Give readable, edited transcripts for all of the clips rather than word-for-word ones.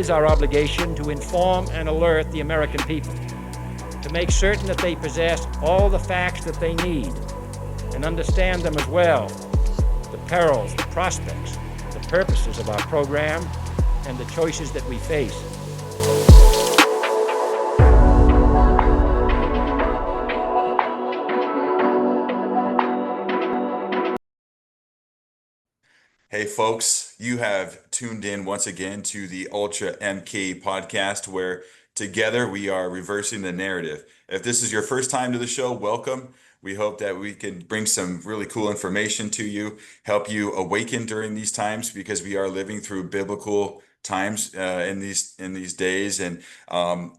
is our obligation to inform and alert the American people, to make certain that they possess all the facts that they need and understand them as well, the perils, the prospects, the purposes of our program, and the choices that we face. Hey folks, you have tuned in once again to the Ultra MK podcast, where together we are reversing the narrative. If this is your first time to the show, welcome. We hope that we can bring some really cool information to you, help you awaken during these times, because we are living through biblical times in these days, and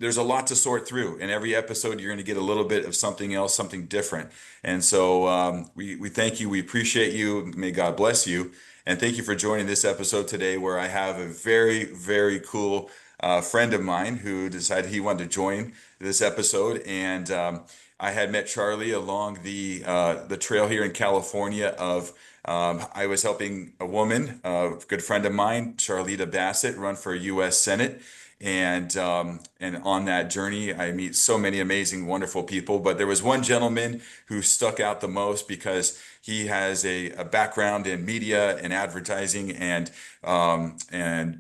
there's a lot to sort through. In every episode, you're going to get a little bit of something else, something different. And so we thank you, we appreciate you. May God bless you. And thank you for joining this episode today, where I have a very, very cool friend of mine who decided he wanted to join this episode. And I had met CharLee along the trail here in California. I was helping a woman, a good friend of mine, Charlita Bassett, run for U.S. Senate. And on that journey, I meet so many amazing, wonderful people. But there was one gentleman who stuck out the most because he has a background in media and advertising and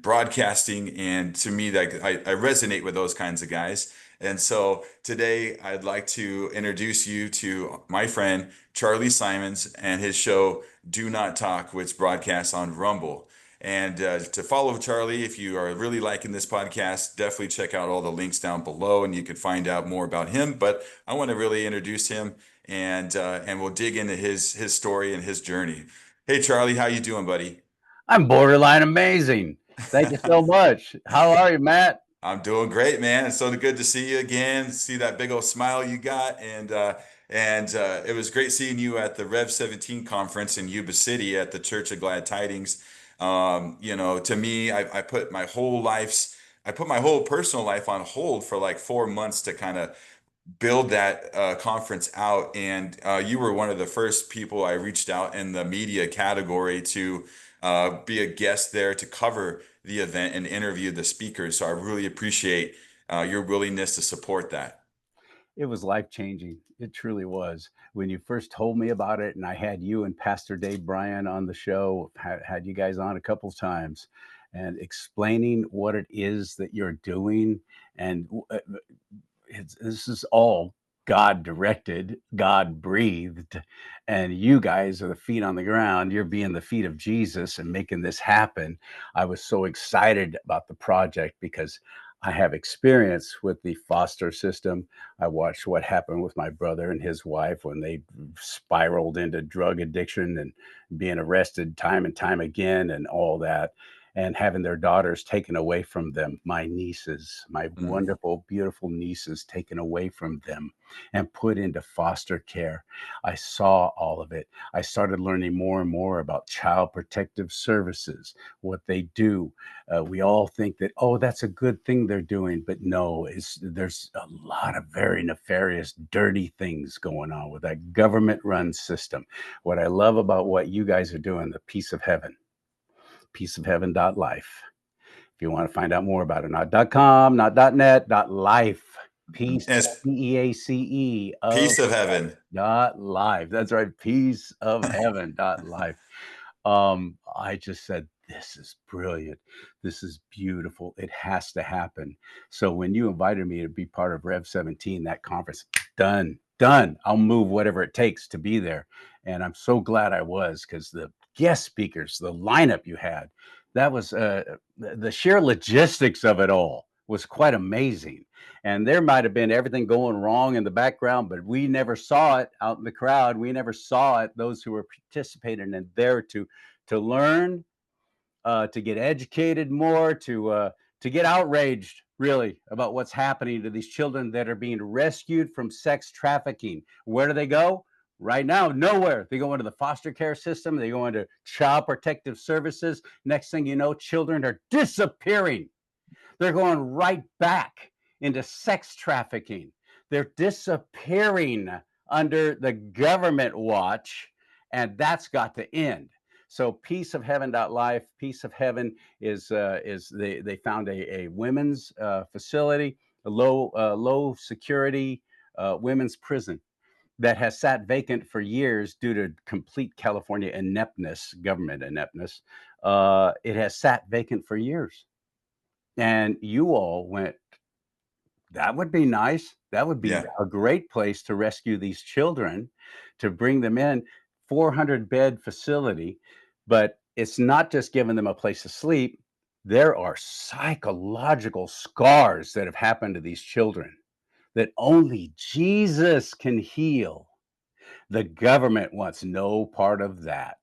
broadcasting. And to me, that I resonate with those kinds of guys. And so today I'd like to introduce you to my friend CharLee Simons and his show Do Not Talk, which broadcasts on Rumble. And to follow CharLee, if you are really liking this podcast, definitely check out all the links down below, and you can find out more about him. But I want to really introduce him, and we'll dig into his story and his journey. Hey, CharLee, how you doing, buddy? I'm borderline amazing. Thank you so much. How are you, Matt? I'm doing great, man. It's so good to see you again. See that big old smile you got, and it was great seeing you at the Rev 17 conference in Yuba City at the Church of Glad Tidings. To me, I put my whole personal life on hold for like 4 months to kind of build that conference out. And you were one of the first people I reached out in the media category to be a guest there to cover the event and interview the speakers. So I really appreciate your willingness to support that. It was life-changing. It truly was. When you first told me about it, and I had you and Pastor Dave Bryan on the show, had you guys on a couple of times, and explaining what it is that you're doing, and this is all God directed, God breathed, and you guys are the feet on the ground. You're being the feet of Jesus and making this happen. I was so excited about the project because I have experience with the foster system. I watched what happened with my brother and his wife when they spiraled into drug addiction and being arrested time and time again and all that, and having their daughters taken away from them, my nieces, my Mm. wonderful, beautiful nieces taken away from them and put into foster care. I saw all of it. I started learning more and more about child protective services, what they do. We all think that, oh, that's a good thing they're doing, but no, there's a lot of very nefarious, dirty things going on with that government-run system. What I love about what you guys are doing, the Peace of Heaven, peaceofheaven.life. If you want to find out more about it, not .com, not .net, .life. Peace, And it's Peace of Peace of Heaven. .life. That's right, Peace of Heaven .life. I just said, this is brilliant. This is beautiful. It has to happen. So when you invited me to be part of Rev 17, that conference, done. I'll move whatever it takes to be there. And I'm so glad I was, because the guest speakers, the lineup you had, that was the sheer logistics of it all was quite amazing. And there might have been everything going wrong in the background, but we never saw it out in the crowd. We never saw it. Those who were participating and there to learn, to get educated more, to get outraged really about what's happening to these children that are being rescued from sex trafficking. Where do they go? Right now, nowhere. They go into the foster care system. They go into child protective services. Next thing you know, children are disappearing. They're going right back into sex trafficking. They're disappearing under the government watch, and that's got to end. So peaceofheaven.life, Peace of Heaven is they found a women's facility, a low security women's prison that has sat vacant for years due to complete California ineptness, government ineptness. It has sat vacant for years. And you all went, that would be nice. That would be Yeah. a great place to rescue these children, to bring them in. 400-bed facility, but it's not just giving them a place to sleep. There are psychological scars that have happened to these children that only Jesus can heal. The government wants no part of that.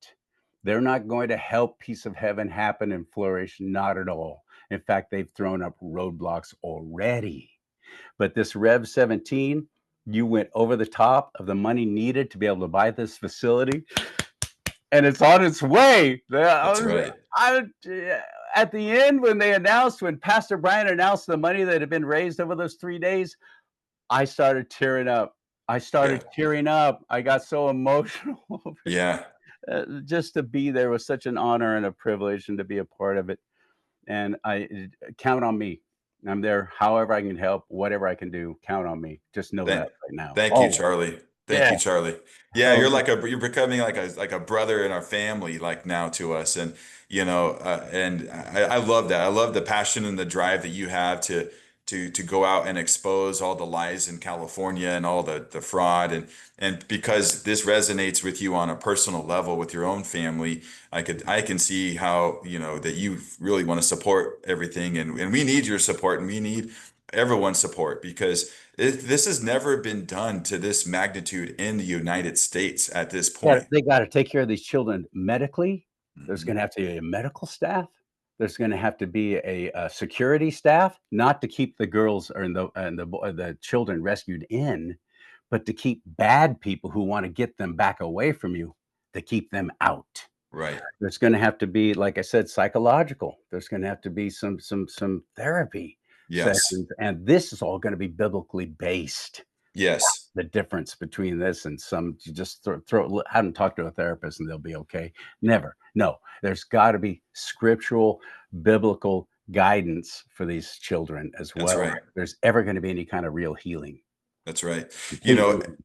They're not going to help Peace of Heaven happen and flourish, not at all. In fact, they've thrown up roadblocks already. But this Rev 17, you went over the top of the money needed to be able to buy this facility, and it's on its way. That's right. At the end, when Pastor Brian announced the money that had been raised over those 3 days, I started tearing up. Yeah. I got so emotional. Yeah. Just to be there was such an honor and a privilege, and to be a part of it. And count on me. I'm there however I can help, whatever I can do, count on me. Just know Thank, that right now. thank you, Oh, CharLee. Thank yeah. you, CharLee. Yeah, Oh, you're becoming like a brother in our family, like now to us, and and I love that. I love the passion and the drive that you have to go out and expose all the lies in California and all the fraud, and because this resonates with you on a personal level with your own family, I can see how that you really want to support everything, and we need your support, and we need everyone's support because this has never been done to this magnitude in the United States at this yeah, point. they got to take care of these children medically. There's Mhm. going to have to be a medical staff. There's going to have to be a security staff, not to keep the girls or the children rescued in, but to keep bad people who want to get them back away from you, to keep them out. Right. There's gonna have to be, like I said, psychological. There's gonna have to be some therapy Yes. sessions, and this is all gonna be biblically based. Yes. The difference between this and some you just have them talk to a therapist and they'll be okay. Never. No, there's got to be scriptural, biblical guidance for these children as That's well. right. If there's ever going to be any kind of real healing. That's right. You Complete know, healing.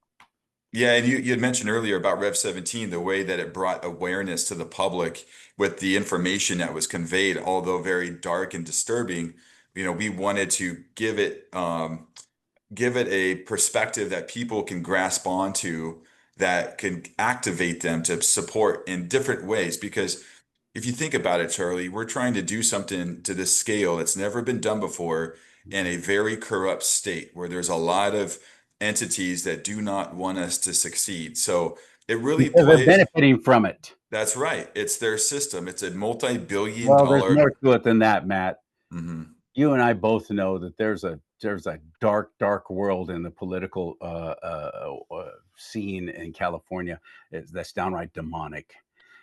yeah, and you had mentioned earlier about Rev 17, the way that it brought awareness to the public with the information that was conveyed, although very dark and disturbing. We wanted to give it a perspective that people can grasp onto, that can activate them to support in different ways. Because if you think about it, CharLee, we're trying to do something to this scale that's never been done before in a very corrupt state where there's a lot of entities that do not want us to succeed. So it really Because they're plays. benefiting from it. That's right. It's their system. It's a multi-billion Well, there's dollar. more to it than that, Matt. Mhm. You and I both know that there's a dark world in the political scene in California that's downright demonic,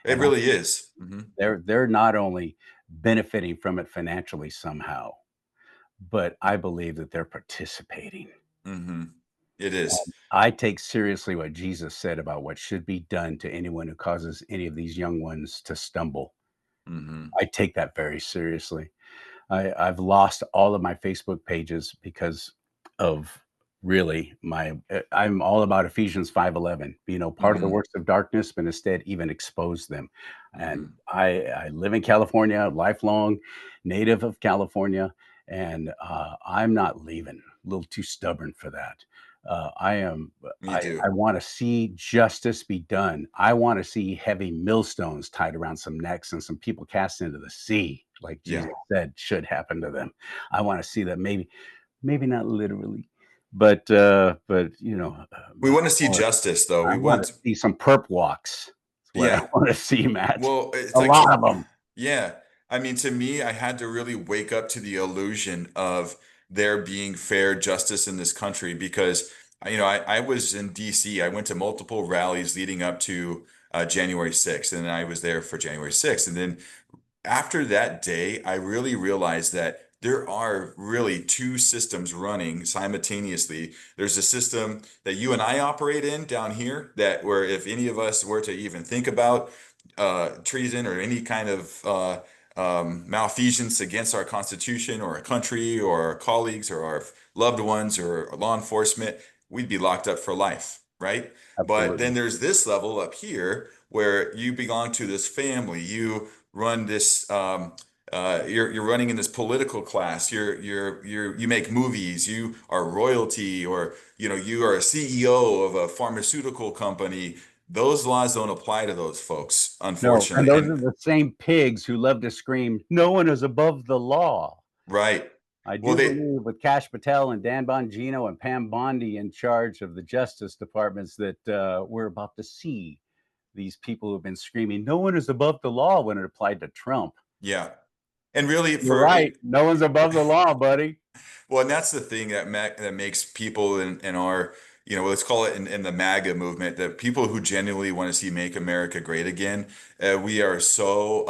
It and I, really is. they're not only benefiting from it financially somehow, but I believe that they're participating. hmm It is. I take seriously what Jesus said about what should be done to anyone who causes any of these young ones to stumble. hmm I take that very seriously. I've lost all of my Facebook pages because of really I'm all about Ephesians 5:11. Part of the hmm works of darkness, but instead even expose them. And hmm I live in California, lifelong native of California, and I'm not leaving. A little too stubborn for that. I am. Me I too. want to see justice be done. I want to see heavy millstones tied around some necks and some people cast into the sea, like Yeah. Jesus said should happen to them. I want to see that, maybe not literally, but We want to see justice, though. I We want to want, see some perp walks. That's what I yeah. want to see, Matt. Well, it's A like, lot of them. yeah. I mean, to me, I had to really wake up to the illusion of there being fair justice in this country because, I was in DC. I went to multiple rallies leading up to January 6th, and I was there for January 6th. And then after that day, I really realized that there are really two systems running simultaneously. There's a system that you and I operate in down here, that where if any of us were to even think about treason or any kind of malfeasance against our Constitution or our country or our colleagues or our loved ones or law enforcement, we'd be locked up for life, right? But then Absolutely. there's this level up here where you belong to this family. You run this. You're running in this political class. You make movies. You are royalty, or you are a CEO of a pharmaceutical company. Those laws don't apply to those folks, No, and unfortunately. those And are the same pigs who love to scream, "No one is above the law." right. I Well, do they believe with Kash Patel and Dan Bongino and Pam Bondi in charge of the justice departments that we're about to see these people who've been screaming, "No one is above the law," when it applied to Trump. yeah. And really You're for right. No one's above the law, buddy. well, and that's the thing that makes people in our, let's call it in the MAGA movement, that people who genuinely want to see Make America Great Again, we are so,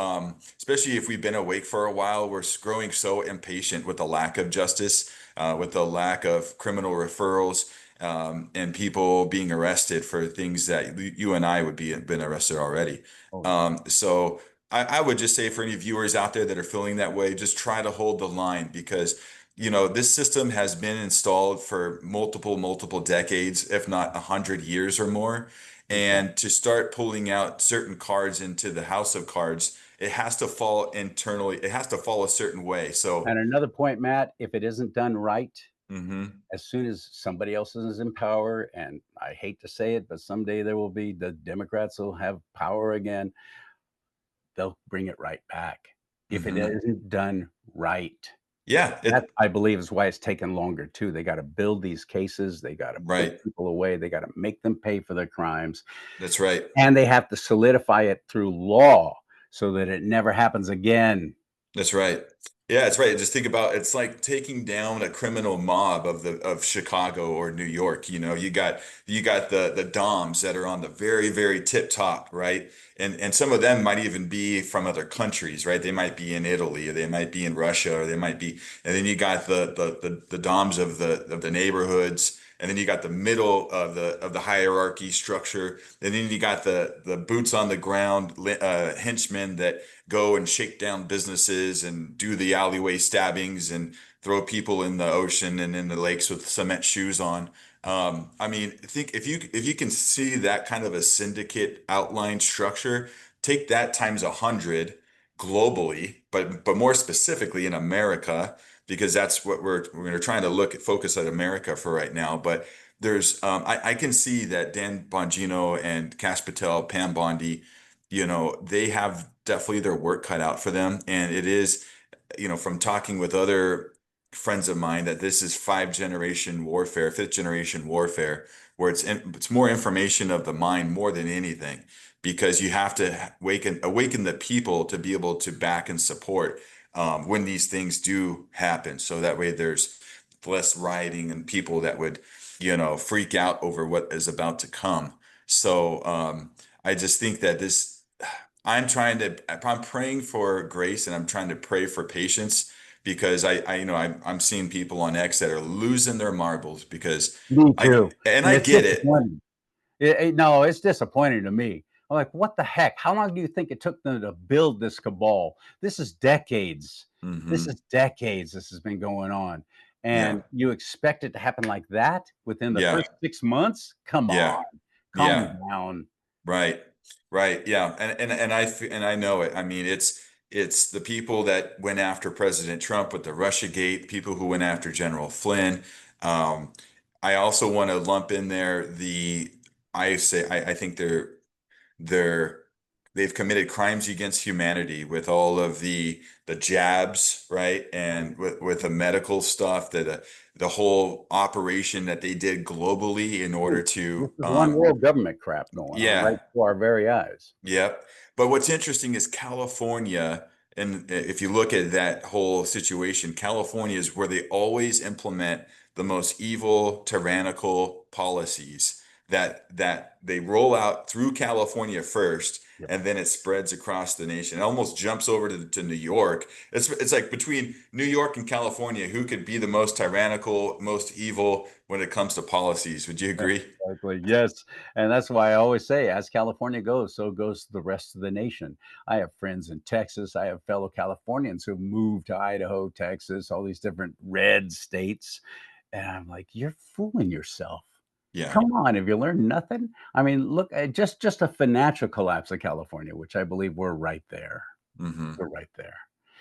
especially if we've been awake for a while, we're growing so impatient with the lack of justice, with the lack of criminal referrals, and people being arrested for things that you and I would be been arrested already. Oh yeah. So I would just say for any viewers out there that are feeling that way, just try to hold the line, because this system has been installed for multiple decades, if not 100 years or more. Okay. And to start pulling out certain cards into the house of cards, it has to fall internally. It has to fall a certain way. So, And another point, Matt, if it isn't done right, mhm, as soon as somebody else is in power, and I hate to say it, but someday there will be, the Democrats will have power again, they'll bring it right back if it mhm. isn't done right. Yeah, That, I believe, is why it's taken longer too. They gotta build these cases, they gotta put right. people away, they gotta make them pay for their crimes, That's right. and they have to solidify it through law so that it never happens again. That's right. Yeah, that's right. Just think about, it's like taking down a criminal mob of Chicago or New York. You got the Doms that are on the very tip top, right? And some of them might even be from other countries, right? They might be in Italy, or they might be in Russia, or they might be, and then you got the Doms of the neighborhoods, and then you got the middle of the hierarchy structure, and then you got the boots on the ground henchmen that go and shake down businesses and do the alleyway stabbings and throw people in the ocean and in the lakes with cement shoes on. I mean, think if you can see that kind of a syndicate outline structure, take that times 100 globally, but more specifically in America, because that's what we're trying to focus at America for right now. But there's I can see that Dan Bongino and Kash Patel, Pam Bondi, they have definitely their work cut out for them. And it is, from talking with other friends of mine, that this is five-generation warfare, fifth-generation warfare, where it's more information of the mind more than anything, because you have to awaken the people to be able to back and support when these things do happen. So that way there's less rioting and people that would, freak out over what is about to come. So I just think that I'm praying for grace, and I'm trying to pray for patience, because I'm seeing people on X that are losing their marbles, because Me I too, and and I it's get it. disappointing. No, it's disappointing to me. I'm like, what the heck? How long do you think it took them to build this cabal? This is decades. This Hmm. is decades this has been going on. Yeah, And you expect it to happen like that within the yeah, first 6 months? Come on, yeah, calm yeah. down. Right. Right. Yeah. And I know it. I mean, it's the people that went after President Trump with the Russiagate, people who went after General Flynn. Um, I also want to lump in there I think they're they've committed crimes against humanity with all of the jabs, right? And with the medical stuff, the whole operation that they did globally in order This to is one world government crap going on right yeah. before our very eyes. Yep. But what's interesting is California, and if you look at that whole situation, California is where they always implement the most evil, tyrannical policies that they roll out through California first, Yep. and then it spreads across the nation. It almost jumps over to New York. It's like between New York and California, who could be the most tyrannical, most evil when it comes to policies? Would you agree? Exactly. Yes. And that's why I always say, as California goes, so goes the rest of the nation. I have friends in Texas. I have fellow Californians who moved to Idaho, Texas, all these different red states. And I'm like, you're fooling yourself. Yeah. Come on, have you learned nothing? I mean, look, just a financial collapse of California, which I believe we're right there. Hmm. We're right there.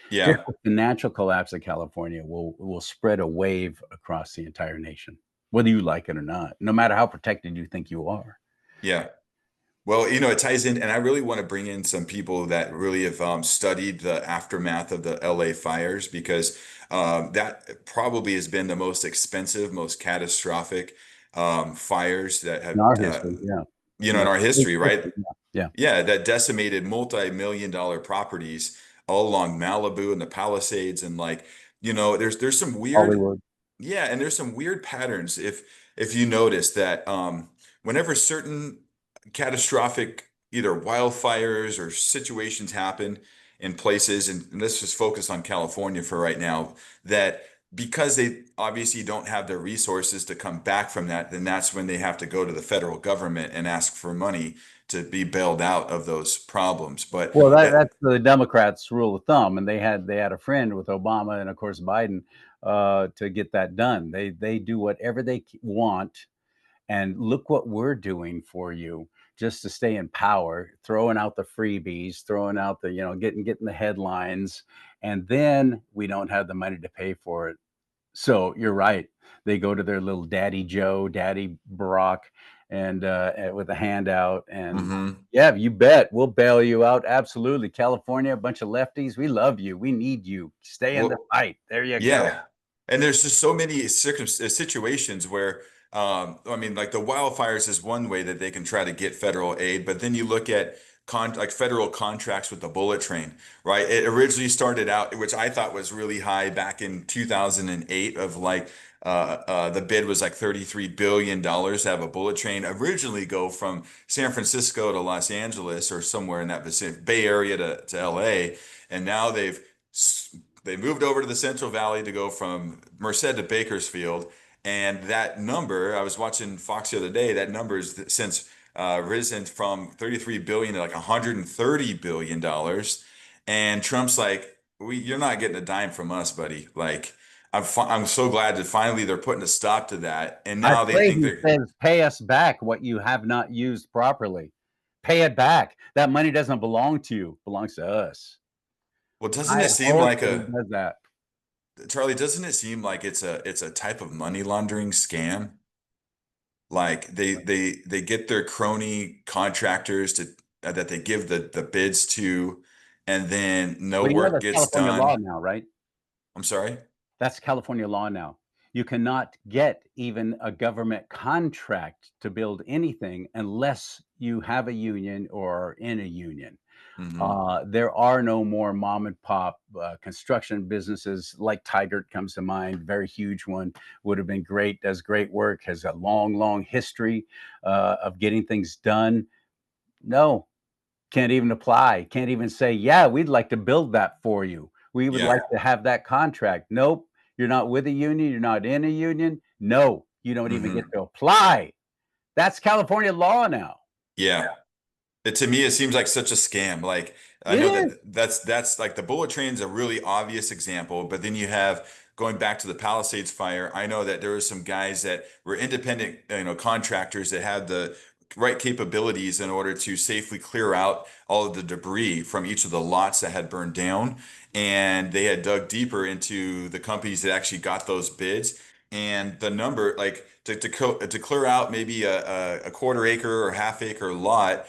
Just Yeah. the financial collapse of California will spread a wave across the entire nation, whether you like it or not, no matter how protected you think you are. Yeah. Well, it ties in, and I really want to bring in some people that really have studied the aftermath of the LA fires, because that probably has been the most expensive, most catastrophic fires that In have, our history, yeah. in Yeah. our history, right? Yeah. Yeah. Yeah, that decimated multi-million-dollar properties all along Malibu and the Palisades, and like, there's some weird, Hollywood. yeah, and there's some weird patterns. If you notice that whenever certain catastrophic either wildfires or situations happen in places, and let's just focus on California for right now, that because they obviously don't have the resources to come back from that, then that's when they have to go to the federal government and ask for money to be bailed out of those problems. But Well, that, that's the Democrats' rule of thumb, and they had a friend with Obama and, of course, Biden, to get that done. They do whatever they want, and look what we're doing for you just to stay in power, throwing out the freebies, throwing out the, getting the headlines, and then we don't have the money to pay for it. So you're right. They go to their little Daddy Joe, Daddy Barack, and with a handout. And mhm. yeah, you bet we'll bail you out. Absolutely. California, a bunch of lefties. We love you. We need you. Stay in the Well, fight. There you go. yeah. And there's just so many situations where, I mean, like the wildfires is one way that they can try to get federal aid, but then you look at like federal contracts with the bullet train, right? It originally started out, which I thought was really high back in 2008, of like, the bid was like $33 billion to have a bullet train originally go from San Francisco to Los Angeles or somewhere in that vicinity, Bay Area to LA. And now they moved over to the Central Valley to go from Merced to Bakersfield. And that number, I was watching Fox the other day, that number has since risen from 33 billion to like 130 billion dollars. And Trump's like, you're not getting a dime from us, buddy. Like, I'm so glad that finally they're putting a stop to that. And I now they pray think he they're, says, pay us back what you have not used properly. Pay it back. That money doesn't belong to you, it belongs to us. well, doesn't I it seem hope like that he a, does that. Charlie, doesn't it seem like it's a type of money laundering scam? Like they get their crony contractors to that they give the bids to, and then no Well, work that's gets California law done. now, right? I'm sorry. That's California law now. You cannot get even a government contract to build anything unless you have a union or are in a union. Hmm. There are no more mom and pop construction businesses like Tigert comes to mind, very huge one, would have been great, does great work, has a long, long history of getting things done. No, can't even apply, can't even say, yeah, we'd like to build that for you. We would like Yeah. to have that contract. Nope, you're not with a union, you're not in a union. No, you don't even get Hmm. to apply. That's California law now. Yeah. To me, it seems like such a scam. Like, I It know is. that's like the bullet train's a really obvious example, but then you have going back to the Palisades fire. I know that there were some guys that were independent, contractors that had the right capabilities in order to safely clear out all of the debris from each of the lots that had burned down. And they had dug deeper into the companies that actually got those bids. And the number, like to clear out maybe a quarter acre or half acre lot,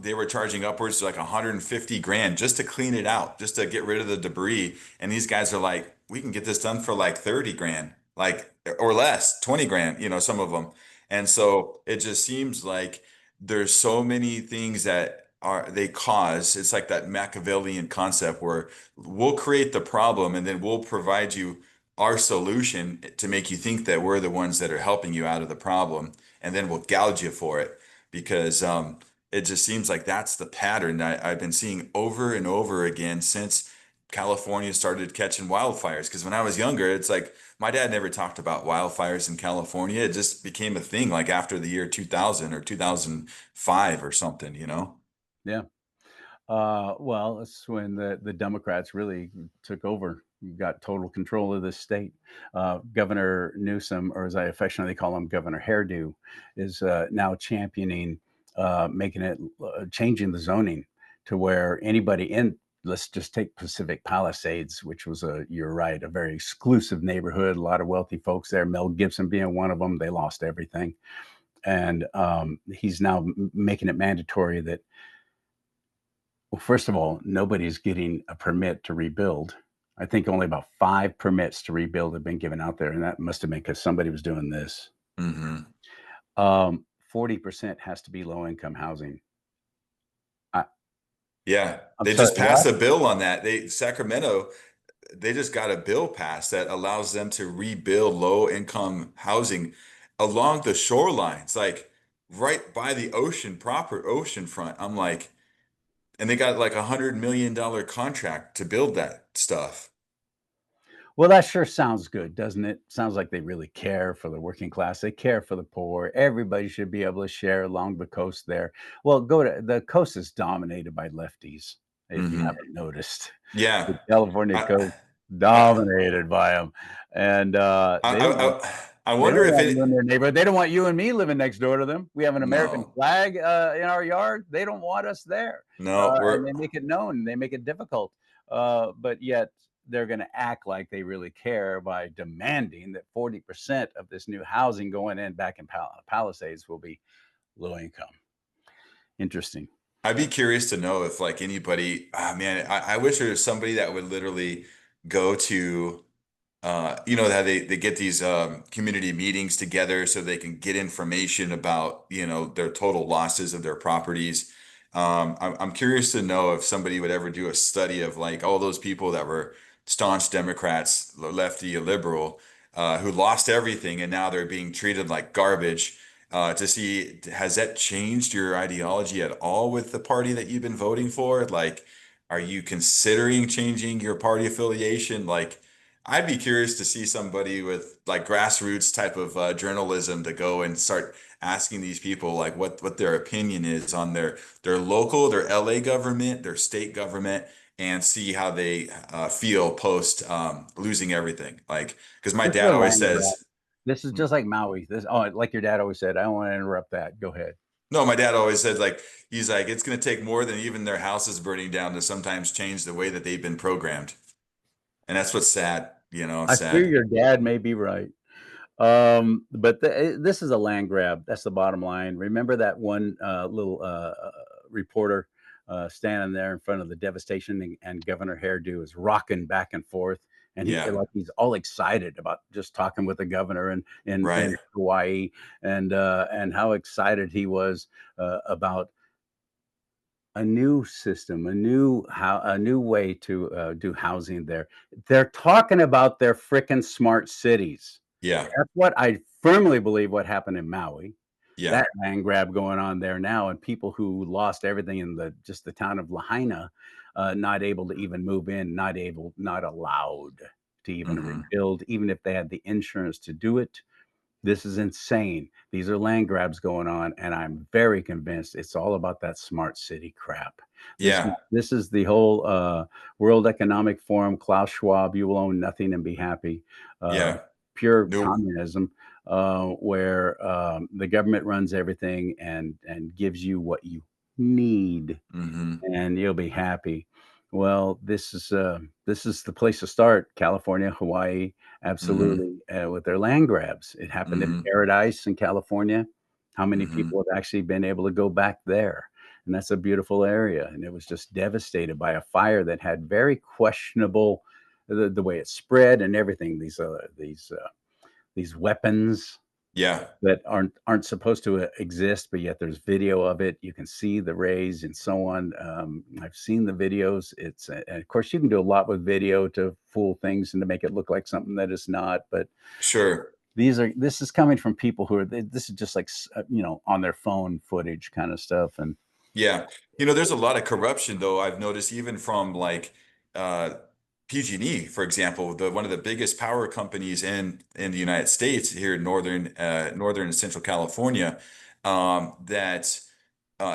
they were charging upwards to like 150 grand just to clean it out, just to get rid of the debris. And these guys are like, we can get this done for like 30 grand, like, or less, 20 grand, some of them. And so it just seems like there's so many things that they cause. It's like that Machiavellian concept where we'll create the problem and then we'll provide you our solution to make you think that we're the ones that are helping you out of the problem. and then we'll gouge you for it because it just seems like that's the pattern I've been seeing over and over again since California started catching wildfires. Because when I was younger, it's like my dad never talked about wildfires in California. It just became a thing like after the year 2000 or 2005 or something, you know? Yeah. Well, it's when the Democrats really took over, got total control of this state. Governor Newsom, or as I affectionately call him, Governor Hairdo, is now championing making it changing the zoning to where anybody in. Let's just take Pacific Palisades, which was you're right, a very exclusive neighborhood, a lot of wealthy folks there. Mel Gibson being one of them, they lost everything, and he's now making it mandatory that, well, first of all, nobody's getting a permit to rebuild. I think only about 5 permits to rebuild have been given out there, and that must have been because somebody was doing this. Hmm. 40% has to be low-income housing. I Yeah, I'm they sorry, just passed what? a bill on that. Sacramento, they just got a bill passed that allows them to rebuild low income housing along the shorelines, like right by the ocean, proper ocean front. I'm like, and they got like $100 million contract to build that stuff. Well, that sure sounds good, doesn't it? Sounds like they really care for the working class. They care for the poor. Everybody should be able to share along the coast there. Well, go to the coast is dominated by lefties, if you Hmm. haven't noticed. The Yeah. California I, coast I, dominated by them, and I, they don't want I they wonder don't if want you in it, their neighborhood. They don't want you and me living next door to them. We have an American no, flag in our yard. They don't want us there, no, and we're, they make it known. They make it difficult, but yet they're going to act like they really care by demanding that 40% of this new housing going in back in Palisades will be low income. Interesting. I'd be curious to know if like anybody, ah, man, I wish there was somebody that would literally go to, you know, how they get these community meetings together so they can get information about, you know, their total losses of their properties. I'm curious to know if somebody would ever do a study of like all those people that were staunch Democrats, lefty, liberal, who lost everything and now they're being treated like garbage. To see, has that changed your ideology at all with the party that you've been voting for? Like, are you considering changing your party affiliation? Like, I'd be curious to see somebody with like grassroots type of journalism to go and start asking these people like what their opinion is on their local, their LA government, their state government, and see how they feel post losing everything. Like, because my This is dad a always land grab. says. This is just like Maui. This, oh, like your dad always said. I don't want to interrupt that. Go ahead. No, my dad always said like he's like it's going to take more than even their houses burning down to sometimes change the way that they've been programmed, and that's what's sad. You know, I fear sad. your dad may be right. But this is a land grab. That's the bottom line. Remember that one little reporter standing there in front of the devastation, and Governor Hairdo is rocking back and forth, and he Yeah, like he's all excited about just talking with the governor in right. Hawaii, and how excited he was about a new system, a new way to do housing there. They're talking about their frickin' smart cities. Yeah, That's what I firmly believe what happened in Maui. yeah. That land grab going on there now, and people who lost everything in the town of Lahaina, not able to even move in, not allowed to even Hmm. rebuild, even if they had the insurance to do it. This is insane. These are land grabs going on, and I'm very convinced it's all about that smart city crap. Yeah, This is the whole World Economic Forum, Klaus Schwab, you will own nothing and be happy. Uh, yeah. Pure No. communism, where the government runs everything and gives you what you need Hmm. and you'll be happy. Well, this is the place to start. California, Hawaii, Hmm. absolutely, with their land grabs. It happened in Hmm. Paradise in California. How many Hmm. people have actually been able to go back there? And that's a beautiful area. And it was just devastated by a fire that had very questionable the way it spread and everything. These weapons Yeah. that aren't supposed to exist, but yet there's video of it. You can see the rays and so on. I've seen the videos. It's and of course you can do a lot with video to fool things and to make it look like something that it's not. But Sure. This is coming from people who are, this is just like, on their phone footage kind of stuff. And Yeah. You know, there's a lot of corruption though, I've noticed even from like uh PG&E, for example, the one of the biggest power companies in the United States here in northern and central California, that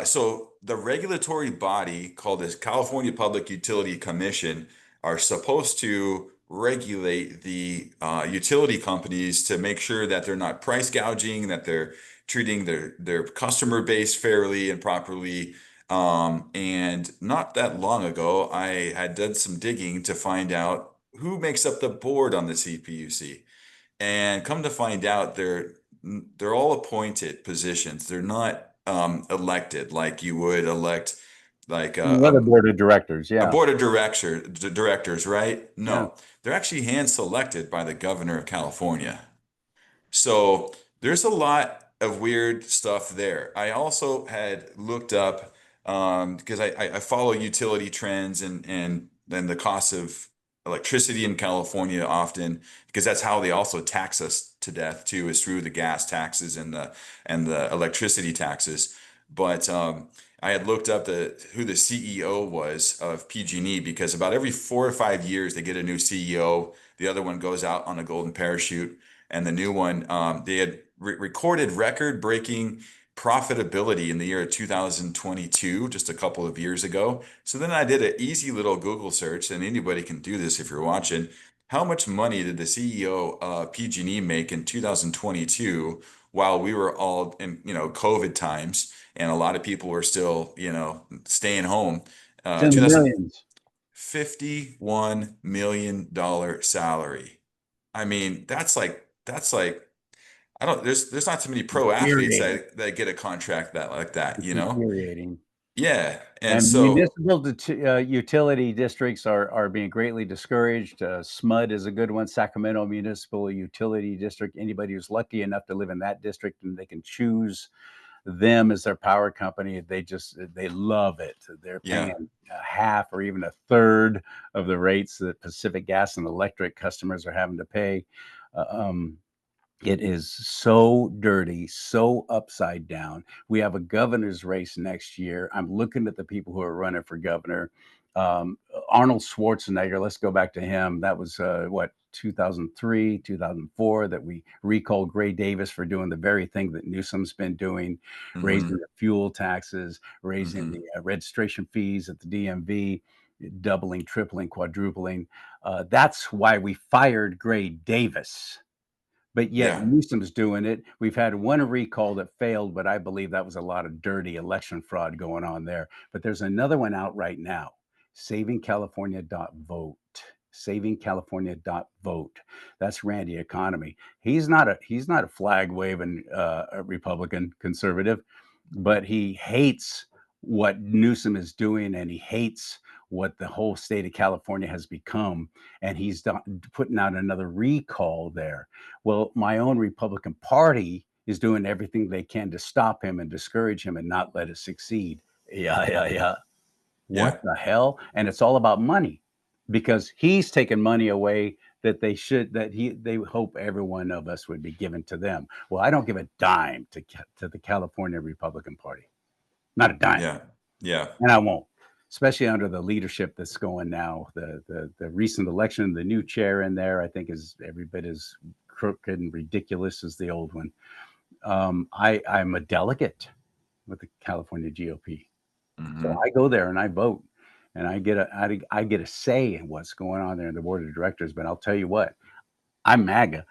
so the regulatory body called the California Public Utility Commission are supposed to regulate the utility companies to make sure that they're not price gouging, that they're treating their customer base fairly and properly. And not that long ago, I had done some digging to find out who makes up the board on the CPUC. And come to find out, they're all appointed positions. They're not elected like you would elect like another board of directors. a Yeah. board of directors, right? Yeah. No, they're actually hand selected by the governor of California. So there's a lot of weird stuff there. I also had looked up because I follow utility trends and then the cost of electricity in California often because that's how they also tax us to death too, is through the gas taxes and the electricity taxes. But I had looked up who the CEO was of PG&E because about every 4 or 5 years they get a new CEO. The other one goes out on a golden parachute, and the new one, they had recorded record-breaking profitability in the year of 2022, just a couple of years ago. So then I did an easy little Google search, and anybody can do this if you're watching. How much money did the CEO of PG&E make in 2022 while we were all in, COVID times, and a lot of people were still, staying home? It's in the 2000 millions. $51 million salary. I mean, that's like I don't there's not too many pro athletes Infuriating. that get a contract that like that, It's you know? infuriating. Yeah. And And so utility districts are being greatly discouraged. SMUD is a good one, Sacramento Municipal Utility District. Anybody who's lucky enough to live in that district and they can choose them as their power company, they love it. They're yeah. paying a half or even a third of the rates that Pacific Gas and Electric customers are having to pay. Uh, um, it is so dirty, so upside down. We have a governor's race next year. I'm looking at the people who are running for governor. Um, Arnold Schwarzenegger, let's go back to him. That was 2003, 2004, that we recalled Gray Davis for doing the very thing that Newsom's been doing, raising Hmm. the fuel taxes, raising the Hmm. registration fees at the DMV, doubling, tripling, quadrupling. That's why we fired Gray Davis, but yet Yeah. Newsom's doing it. We've had one recall that failed, but I believe that was a lot of dirty election fraud going on there. But there's another one out right now, savingcalifornia.vote. Savingcalifornia.vote. That's Randy Economy. He's not a flag waving a Republican conservative, but he hates what Newsom is doing, and he hates what the whole state of California has become. And he's putting out another recall there. Well, my own Republican Party is doing everything they can to stop him and discourage him and not let it succeed. Yeah, yeah, yeah. What Yeah. the hell? And it's all about money because he's taken money away they hope every one of us would be given to them. Well, I don't give a dime to the California Republican Party, not a dime, Yeah. Yeah. and I won't, especially under the leadership that's going now. The recent election, the new chair in there, I think is every bit as crooked and ridiculous as the old one. I'm a delegate with the California GOP, so Hmm. I go there and I vote, and I get a say in what's going on there in the board of directors. But I'll tell you what, I'm MAGA.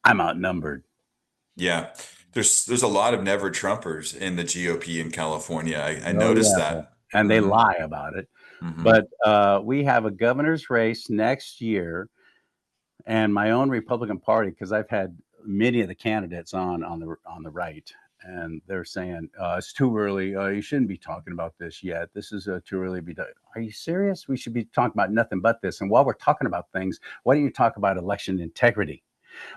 I'm outnumbered. Yeah. There's a lot of never Trumpers in the GOP in California. I Oh noticed yeah, that. and they Hmm. lie about it. Hmm. But we have a governor's race next year, and my own Republican Party, because I've had many of the candidates on the right, and they're saying it's too early. You shouldn't be talking about this yet. This is too early to be done. Are you serious? We should be talking about nothing but this. And while we're talking about things, why don't you talk about election integrity?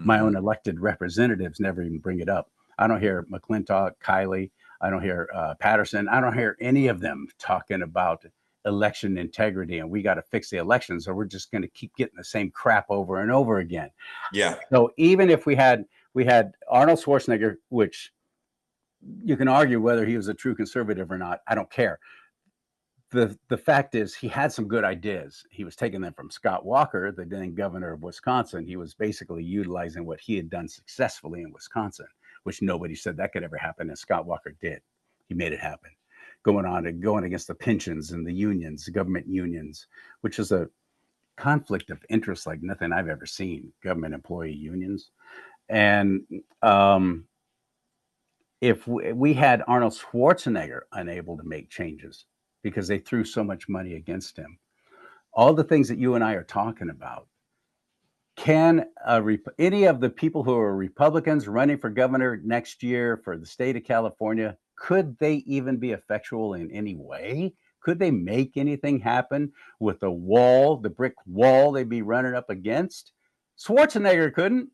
My own Hmm. elected representatives never even bring it up. I don't hear McClintock, Kiley. I don't hear Patterson. I don't hear any of them talking about election integrity, and we got to fix the elections or we're just going to keep getting the same crap over and over again. Yeah. So even if we had We had Arnold Schwarzenegger, which you can argue whether he was a true conservative or not. I don't care. The fact is he had some good ideas. He was taking them from Scott Walker, the then governor of Wisconsin. He was basically utilizing what he had done successfully in Wisconsin, which nobody said that could ever happen, and Scott Walker did. He made it happen. Going against the pensions and the unions, the government unions, which is a conflict of interest like nothing I've ever seen, government employee unions. And if we had Arnold Schwarzenegger unable to make changes because they threw so much money against him, all the things that you and I are talking about, can any of the people who are Republicans running for governor next year for the state of California, could they even be effectual in any way? Could they make anything happen with the wall, the brick wall they'd be running up against? Schwarzenegger couldn't.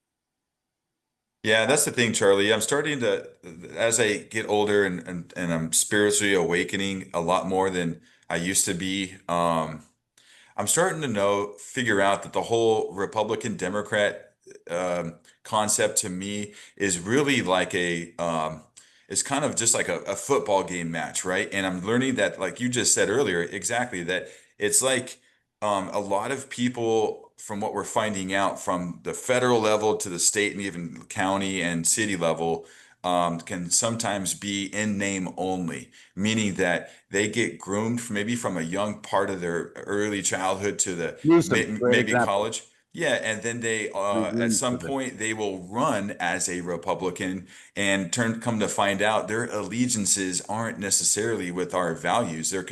Yeah, that's the thing, Charlie. I'm starting to, as I get older and I'm spiritually awakening a lot more than I used to be. I'm starting to figure out that the whole Republican Democrat concept to me is really like it's kind of just like a football game match, right? And I'm learning that, like you just said earlier, exactly that it's like a lot of people, from what we're finding out from the federal level to the state and even county and city level, can sometimes be in name only, meaning that they get groomed maybe from a young part of their early childhood to the Newsom, great maybe example. college. Yeah, and then they at Groomed some with it. point they will run as a Republican and come to find out their allegiances aren't necessarily with our values. They're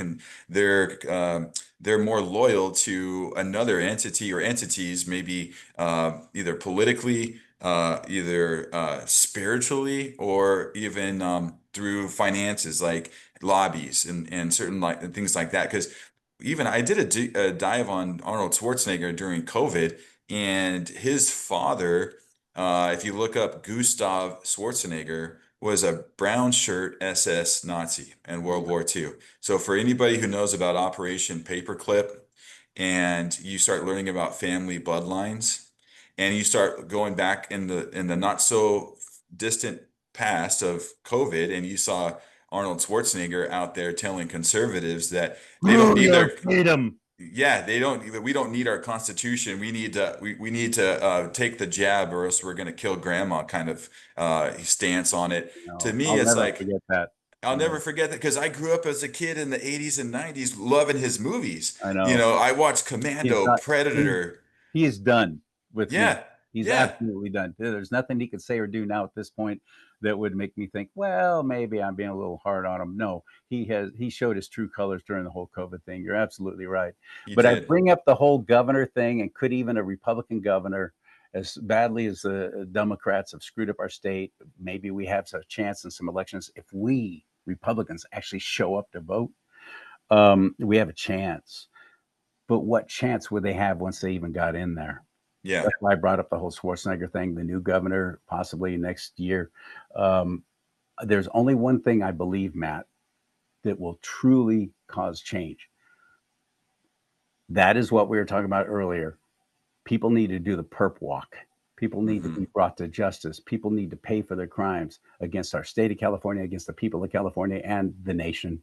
they're more loyal to another entity or entities, maybe either politically, either spiritually, or even through finances, like lobbies and certain like things like that. Because even I did a dive on Arnold Schwarzenegger during COVID, and his father, if you look up Gustav Schwarzenegger, was a brown shirt SS Nazi in World War II. So for anybody who knows about Operation Paperclip, and you start learning about family bloodlines, and you start going back in the not so distant past of COVID, and you saw Arnold Schwarzenegger out there telling conservatives that they don't Screw need your their, freedom. yeah, we don't need our constitution. We need to take the jab, or else we're going to kill grandma, kind of stance on it. To No, me, I'll it's never like, forget that. I'll I'll never. never forget that, because I grew up as a kid in the 80s and 90s loving his movies. I You know. know, I watched He's Commando, not. He Predator. he is done with me. Yeah, He's yeah, absolutely done. There's nothing he could say or do now at this point that would make me think, well, maybe I'm being a little hard on him. No, he showed his true colors during the whole COVID thing. You're absolutely right. he But I did. bring up the whole governor thing, and could even a Republican governor, as badly as the Democrats have screwed up our state, maybe we have a chance in some elections if we Republicans actually show up to vote. We have a chance. But what chance would they have once they even got in there? Yeah. That's why I brought up the whole Schwarzenegger thing, the new governor, possibly next year. Um, there's only one thing I believe, Matt, that will truly cause change. That is what we were talking about earlier. People need to do the perp walk. People need to Hmm. be brought to justice. People need to pay for their crimes against our state of California, against the people of California and the nation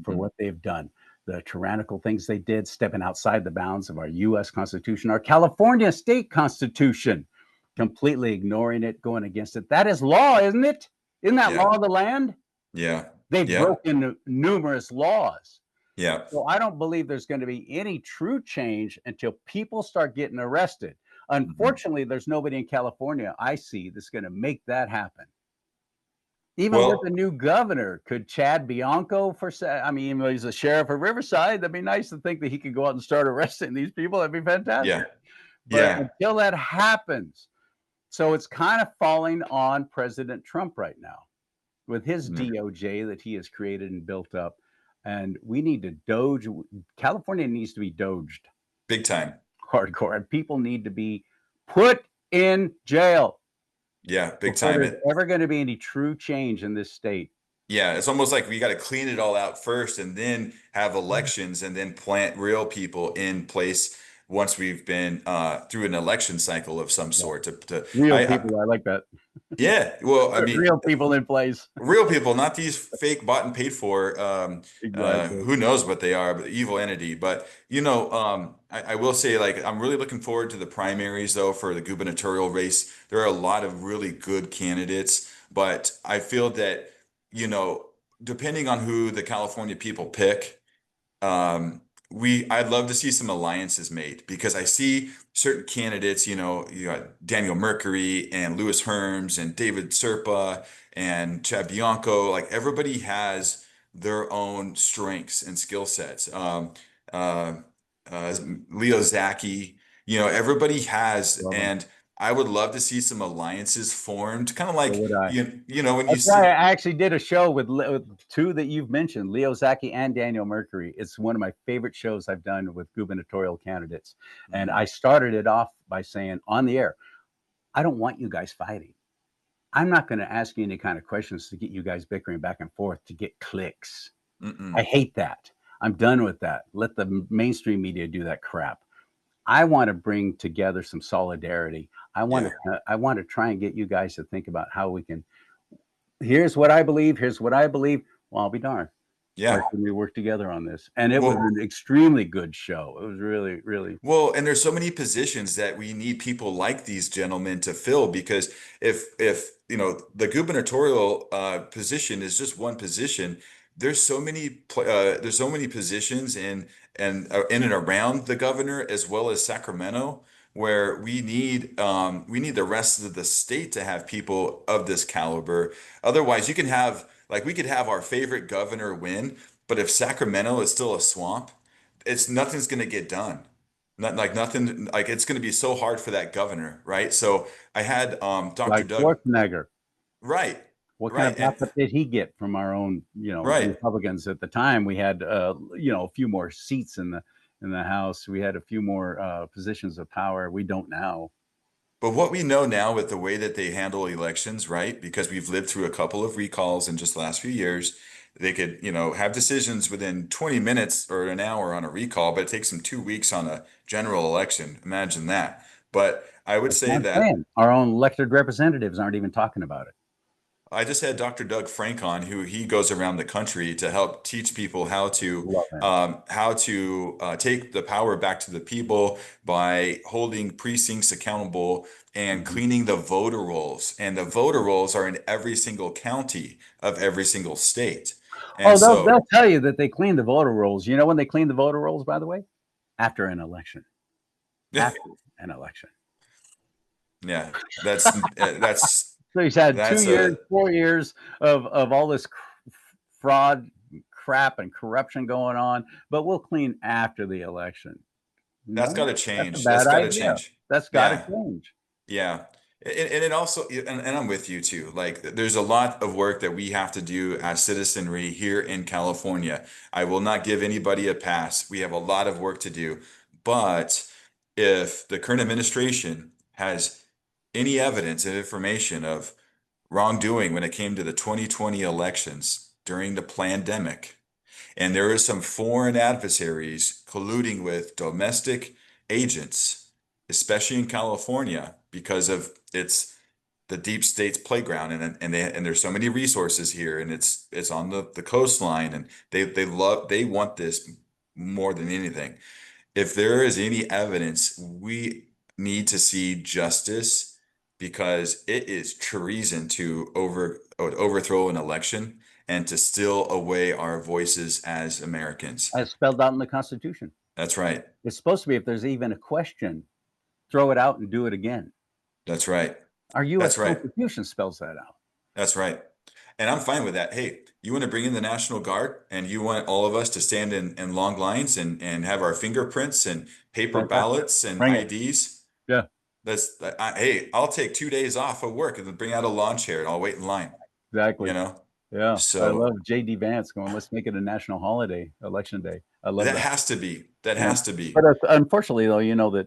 for Hmm. what they've done. The tyrannical things they did, stepping outside the bounds of our US Constitution, our California state constitution, completely ignoring it, going against it. That is law, isn't it? Isn't that Yeah, law of the land? yeah, They've yeah, broken numerous laws. yeah. So I don't believe there's going to be any true change until people start getting arrested. Hmm. Unfortunately, there's nobody in California I see that's going to make that happen. Even with the Well, new governor, could Chad Bianco I mean, even though he's a sheriff of Riverside, that'd be nice to think that he could go out and start arresting these people. That'd be yeah, fantastic. But yeah. until that happens, so it's kind of falling on President Trump right now with his Mhm. DOJ that he has created and built up. And we need to doge. California needs to be doged Big time. hardcore, and people need to be put in jail Yeah, big before time. there's ever going to be any true change in this state. Yeah, it's almost like we got to clean it all out first and then have elections and then plant real people in place once we've been through an election cycle of some Yeah. sort. Real people, I like that. Yeah, well, I Put mean, real people in place. real people, not these fake bought and paid for. Exactly. Who knows what they are, but evil entity. But I will say, like, I'm really looking forward to the primaries, though, for the gubernatorial race. There are a lot of really good candidates, but I feel that, you know, depending on who the California people pick, I'd love to see some alliances made because I see certain candidates, you got Daniel Mercury and Louis Herms and David Serpa and Chad Bianco. Like everybody has their own strengths and skill sets. Uh, Leo Zaki, everybody has, Love 'em. and I would love to see some alliances formed, kind of So like would I. when you That's why I see. actually did a show with two that you've mentioned, Leo Zaki and Daniel Mercury. It's one of my favorite shows I've done with gubernatorial candidates. And Mhm. I started it off by saying on the air, I don't want you guys fighting. I'm not going to ask you any kind of questions to get you guys bickering back and forth to get clicks. I Mm-mm. hate that. I'm done with that. Let the mainstream media do that crap. I want to bring together some solidarity. Yeah. I want to try and get you guys to think about how we can. Here's what I believe. Here's what I believe. Well, I'll be darned. Why Yeah. couldn't we work together on this? And it was Well, an extremely good show. It was really, really and there's so many positions that we need people like these gentlemen to fill because if the gubernatorial position is just one position, there's so many positions in and around the governor as well as Sacramento where we need the rest of the state to have people of this caliber. Otherwise, you can have like we could have our favorite governor win, but if Sacramento is still a swamp, it's nothing's going to get done. Nothing, like it's going to be so hard for that governor, right? So I had Dr. like Doug. Schwarzenegger. Right, What kind right, of and backup did he get from our own, right. Republicans at the time? We had, a few more seats in the House. We had a few more positions of power. We don't now. But what we know now with the way that they handle elections, right? Because we've lived through a couple of recalls in just the last few years, they could, have decisions within 20 minutes or an hour on a recall, but it takes them 2 weeks on a general election. Imagine that. But I would That's what say I'm that saying. Our own elected representatives aren't even talking about it. I just had Dr. Doug Frank on, who he goes around the country to help teach people Love him. how to take the power back to the people by holding precincts accountable and Mhm. cleaning the voter rolls. And the voter rolls are in every single county of every single state. And Oh, they'll so, tell you that they clean the voter rolls. You know when they clean the voter rolls, by the way? After an election. After an election. yeah, that's So he's had 2 that's years, a 4 years of all this fraud, crap, and corruption going on, but we'll clean after the election. that's got No, to that's a change. That's bad got to idea. change. That's gotta Yeah. change. Yeah. And it also, and I'm with you too. Like, there's a lot of work that we have to do as citizenry here in California. I will not give anybody a pass. We have a lot of work to do. But if the current administration has any evidence and information of wrongdoing when it came to the 2020 elections during the pandemic, and there is some foreign adversaries colluding with domestic agents, especially in California, because of it's the deep state's playground, and there's so many resources here, and it's on the coastline, and they want this more than anything. If there is any evidence, we need to see justice because it is treason to overthrow an election and to steal away our voices as Americans. As spelled out in the Constitution. That's right. It's supposed to be if there's even a question, throw it out and do it again. That's right. Our US That's right. Constitution spells that out. That's right. And I'm fine with that. Hey, you want to bring in the National Guard and you want all of us to stand in long lines and have our fingerprints and paper Fantastic. ballots and Bring it. IDs. Yeah, Hey, I'll take 2 days off of work and then bring out a lawn chair and I'll wait in line, you exactly. know? Yeah, I So love JD Vance going, let's make it a national holiday, election day. I love that that. has to be, that Yeah. has to be. But unfortunately, though,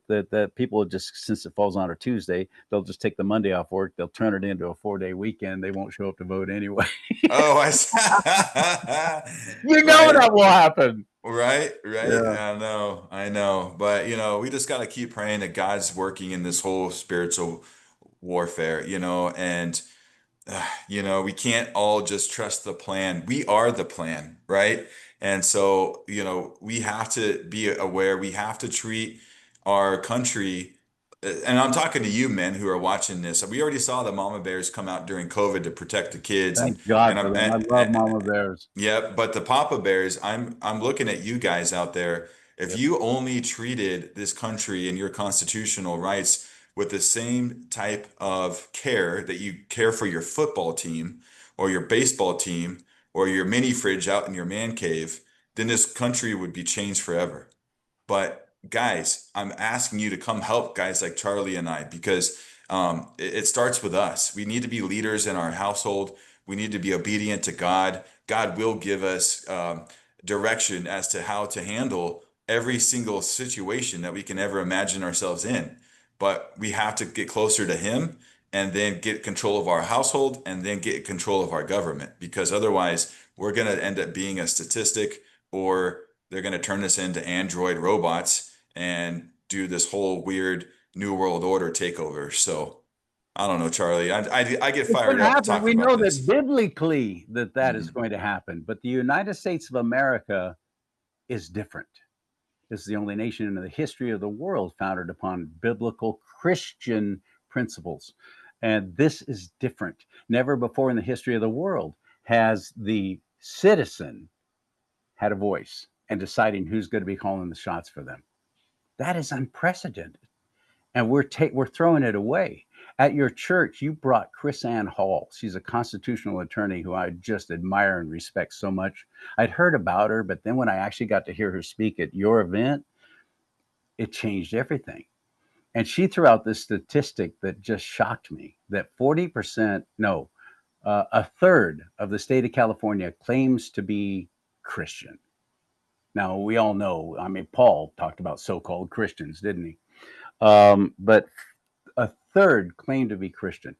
that people just since it falls on a Tuesday, they'll just take the Monday off work. They'll turn it into a 4-day weekend. They won't show up to vote anyway. Oh, You know right. that will happen. Right, right. Yeah. I know. But we just got to keep praying that God's working in this whole spiritual warfare, and we can't all just trust the plan. We are the plan, right? And so, we have to be aware. We have to treat our country, and I'm talking to you men who are watching this. We already saw the mama bears come out during COVID to protect the kids, and Thank God and for I'm them. I love mama bears. yeah, but the Papa Bears, I'm looking at you guys out there. If Yep. you only treated this country and your constitutional rights with the same type of care that you care for your football team or your baseball team or your mini fridge out in your man cave, then this country would be changed forever. But guys, I'm asking you to come help guys like CharLee and I because it starts with us. We need to be leaders in our household. We need to be obedient to God. God will give us direction as to how to handle every single situation that we can ever imagine ourselves in. But we have to get closer to Him and then get control of our household and then get control of our government because otherwise we're going to end up being a statistic or they're going to turn us into android robots and do this whole weird new world order takeover. So I don't know, CharLee. I get It's going fired to up happen. talking We about know that this. biblically that is Hmm. going to happen, but the United States of America is different. This is the only nation in the history of the world founded upon biblical Christian principles. And this is different. Never before in the history of the world has the citizen had a voice and deciding who's going to be calling the shots for them. That is unprecedented. And we're throwing it away. At your church, you brought Chris Ann Hall. She's a constitutional attorney who I just admire and respect so much. I'd heard about her, but then when I actually got to hear her speak at your event, it changed everything. And she threw out this statistic that just shocked me that 40%, no, a third of the state of California claims to be Christian. Now, we all know, I mean, Paul talked about so called Christians, didn't he? But a third claim to be Christian.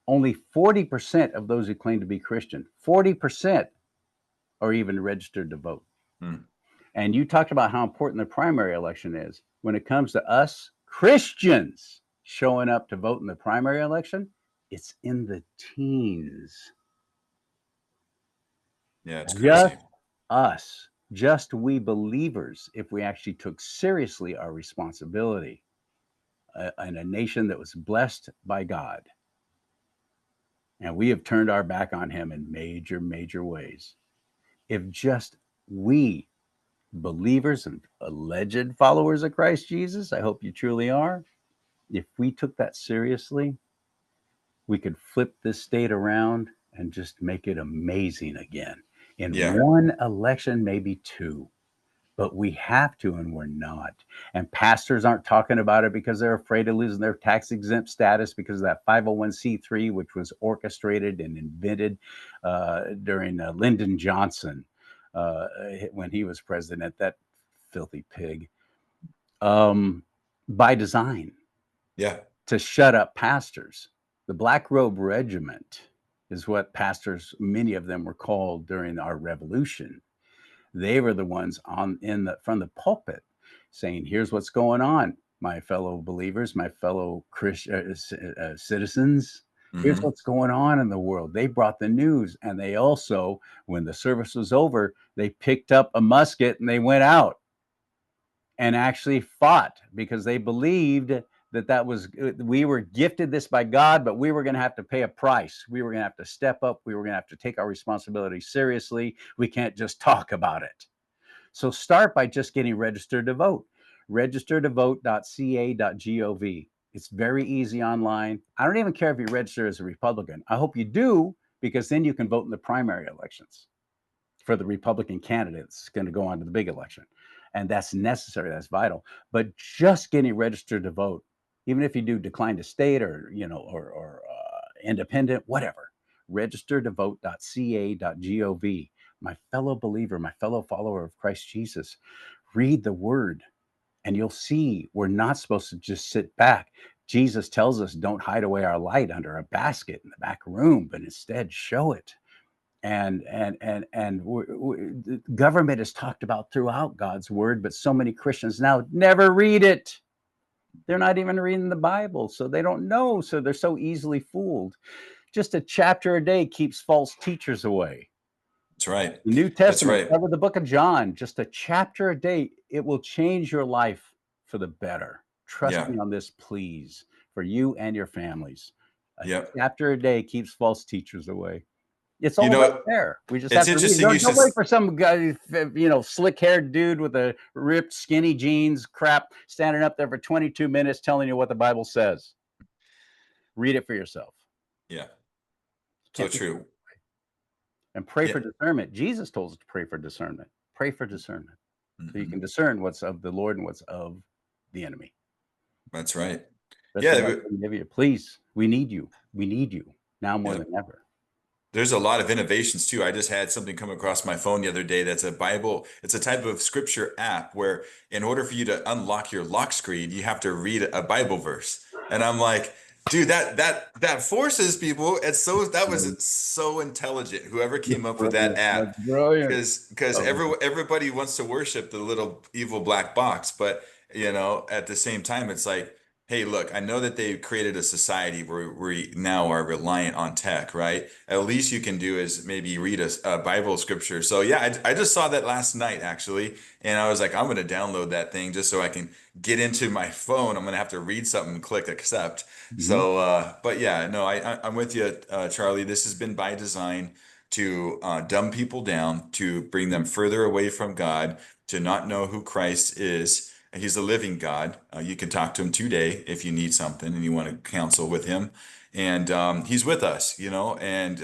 Only 40% of those who claim to be Christian, 40% are even registered to vote. Hmm. And you talked about how important the primary election is. When it comes to us Christians showing up to vote in the primary election, it's in the teens. Yeah, it's Just crazy. us, just we believers, if we actually took seriously our responsibility in a nation that was blessed by God. And we have turned our back on him in major, major ways. If just we, believers and alleged followers of Christ Jesus, I hope you truly are, if we took that seriously, we could flip this state around and just make it amazing again. In Yeah, one election, maybe two, but we have to, and we're not. And pastors aren't talking about it because they're afraid of losing their tax exempt status because of that 501c3, which was orchestrated and invented during Lyndon Johnson when he was president, that filthy pig, um, by design yeah, to shut up pastors. The Black Robe Regiment is what pastors, many of them were called during our revolution. They were the ones on in the from the pulpit saying, "Here's what's going on, my fellow believers, my fellow citizens. Here's hmm, what's going on in the world." They brought the news, and they also, when the service was over, they picked up a musket and they went out and actually fought because they believed that was we were gifted this by God, but we were going to have to pay a price. We were going to have to step up. We were going to have to take our responsibility seriously. We can't just talk about it. So start by just getting registered to vote. Registertovote.ca.gov. It's very easy online. I don't even care if you register as a Republican. I hope you do, because then you can vote in the primary elections for the Republican candidates going to go on to the big election. And that's necessary, that's vital. But just getting registered to vote, even if you do decline to state or, or independent, whatever, registertovote.ca.gov. My fellow believer, my fellow follower of Christ Jesus, read the word and you'll see we're not supposed to just sit back. Jesus tells us don't hide away our light under a basket in the back room, but instead show it. The government is talked about throughout God's word, but so many Christians now never read it. They're not even reading the Bible, so they don't know. So they're so easily fooled. Just a chapter a day keeps false teachers away. That's right. The New That's Testament, right. cover the book of John, just a chapter a day. It will change your life for the better. Trust Yeah. me on this, please, for you and your families. A Yep. chapter a day keeps false teachers away. It's You all right know, there. We just it's have to read. interesting you Don't should. wait for some guy, slick-haired dude with a ripped, skinny jeans crap standing up there for 22 minutes telling you what the Bible says. Read it for yourself. Yeah. So Can't be. true. And pray Yeah. for discernment. Jesus told us to pray for discernment. Pray for discernment. So you Mhm. can discern what's of the Lord and what's of the enemy. That's right. That's what Yeah. God can give you. Please, we need you. We need you now more Yeah. than ever. There's a lot of innovations too. I just had something come across my phone the other day that's a Bible. It's a type of scripture app where in order for you to unlock your lock screen, you have to read a Bible verse. And I'm like, dude, that forces people. That was so intelligent. Whoever came up with that Brilliant. app, That's brilliant. because everybody wants to worship the little evil black box, but at the same time, it's like, hey, look, I know that they created a society where we now are reliant on tech, right? At least you can do is maybe read a Bible scripture. So yeah, I just saw that last night actually, and I was like, I'm gonna download that thing just so I can get into my phone. I'm gonna have to read something, click accept. Mhm. So, but yeah, no, I'm with you, Charlie. This has been by design to dumb people down, to bring them further away from God, to not know who Christ is. He's a living God. You can talk to him today if you need something and you want to counsel with him. And he's with us, and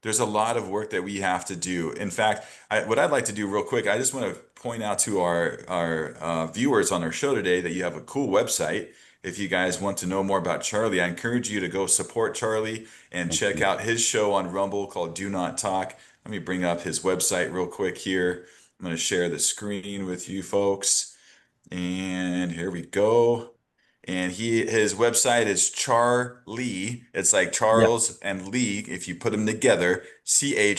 there's a lot of work that we have to do. In fact, what I'd like to do real quick, I just want to point out to our viewers on our show today that you have a cool website. If you guys want to know more about CharLee, I encourage you to go support CharLee and Thank check you. out his show on Rumble called Do Not Talk. Let me bring up his website real quick here. I'm going to share the screen with you folks. And here we go. And his website is CharLee. It's like Yeah. Charles and Lee, if you put them together, CharLee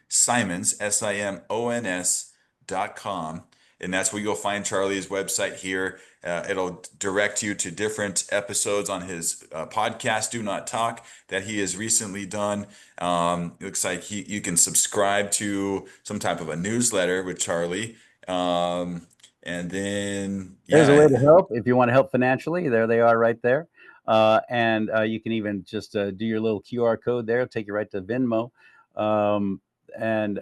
Simons, SIMONS.com. And that's where you'll find Charlie's website here. It'll direct you to different episodes on his podcast, Do Not Talk, that he has recently done. It looks like you can subscribe to some type of a newsletter with Charlie. And then, There's a way to yeah, help if you want to help financially. There they are right there. And you can even just do your little QR code there, take you right to Venmo. Um, and